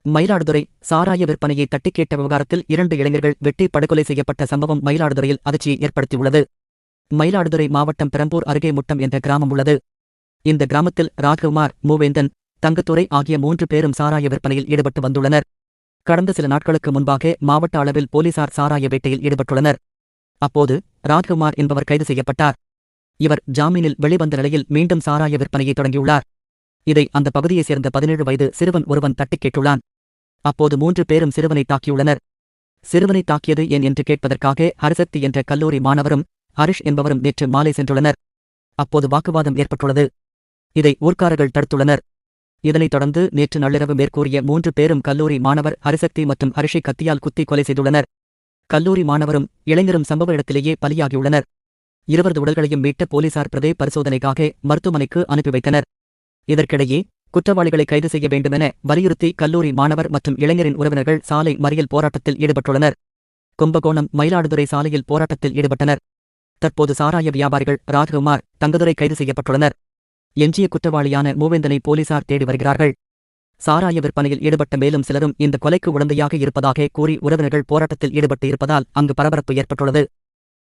மயிலாடுதுறை சாராய விற்பனையை தட்டிக் கேட்ட விவகாரத்தில் 2 இளைஞர்கள் வெட்டி படுகொலை செய்யப்பட்ட சம்பவம் மயிலாடுதுறையில் அதிர்ச்சியை ஏற்படுத்தியுள்ளது. மயிலாடுதுறை மாவட்டம் பெரம்பூர் அருகே முட்டம் என்ற கிராமம் உள்ளது. இந்த கிராமத்தில் ராஜ்குமார், மூவேந்தன், தங்கத்துரை ஆகிய 3 பேரும் சாராய விற்பனையில் ஈடுபட்டு வந்துள்ளனர். கடந்த சில நாட்களுக்கு முன்பாக மாவட்ட அளவில் போலீசார் சாராய வேட்டையில் ஈடுபட்டுள்ளனர். அப்போது ராஜ்குமார் என்பவர் கைது செய்யப்பட்டார். இவர் ஜாமீனில் வெளிவந்த நிலையில் மீண்டும் சாராய விற்பனையை தொடங்கியுள்ளார். இதை அந்த பகுதியைச் சேர்ந்த 17 வயது சிறுவன் ஒருவன் தட்டிக் கேட்டுள்ளான். அப்போது 3 பேரும் சிறுவனை தாக்கியுள்ளனர். சிறுவனை தாக்கியது ஏன் என்று கேட்பதற்காக ஹரிசக்தி என்ற கல்லூரி மாணவரும் ஹரிஷ் என்பவரும் நேற்று மாலை சென்றுள்ளனர். அப்போது வாக்குவாதம் ஏற்பட்டுள்ளது. இதை ஊர்க்காரர்கள் தடுத்துள்ளனர். இதனைத் தொடர்ந்து நேற்று நள்ளிரவு மேற்கூறிய 3 பேரும் கல்லூரி மாணவர் ஹரிசக்தி மற்றும் ஹரிஷை கத்தியால் குத்தி கொலை செய்துள்ளனர். கல்லூரி மாணவரும் இளைஞரும் சம்பவ இடத்திலேயே பலியாகியுள்ளனர். இருவரது உடல்களையும் மீட்ட போலீசார் பிரதே பரிசோதனைக்காக மருத்துவமனைக்கு அனுப்பி வைத்தனர். இதற்கிடையே குற்றவாளிகளை கைது செய்ய வேண்டுமென வலியுறுத்தி கல்லூரி மாணவர் மற்றும் இளைஞரின் உறவினர்கள் சாலை மறியல் போராட்டத்தில் ஈடுபட்டுள்ளனர். கும்பகோணம், மயிலாடுதுறை சாலையில் போராட்டத்தில் ஈடுபட்டனர். தற்போது சாராய வியாபாரிகள் ராஜ்குமார், தங்கதுரை கைது செய்யப்பட்டுள்ளனர். எஞ்சிய குற்றவாளியான மூவேந்தனை போலீசார் தேடி வருகிறார்கள். சாராய விற்பனையில் ஈடுபட்ட மேலும் சிலரும் இந்த கொலைக்கு உடந்தையாக இருப்பதாக கூறி உறவினர்கள் போராட்டத்தில் ஈடுபட்டு இருப்பதால் அங்கு பரபரப்பு ஏற்பட்டுள்ளது.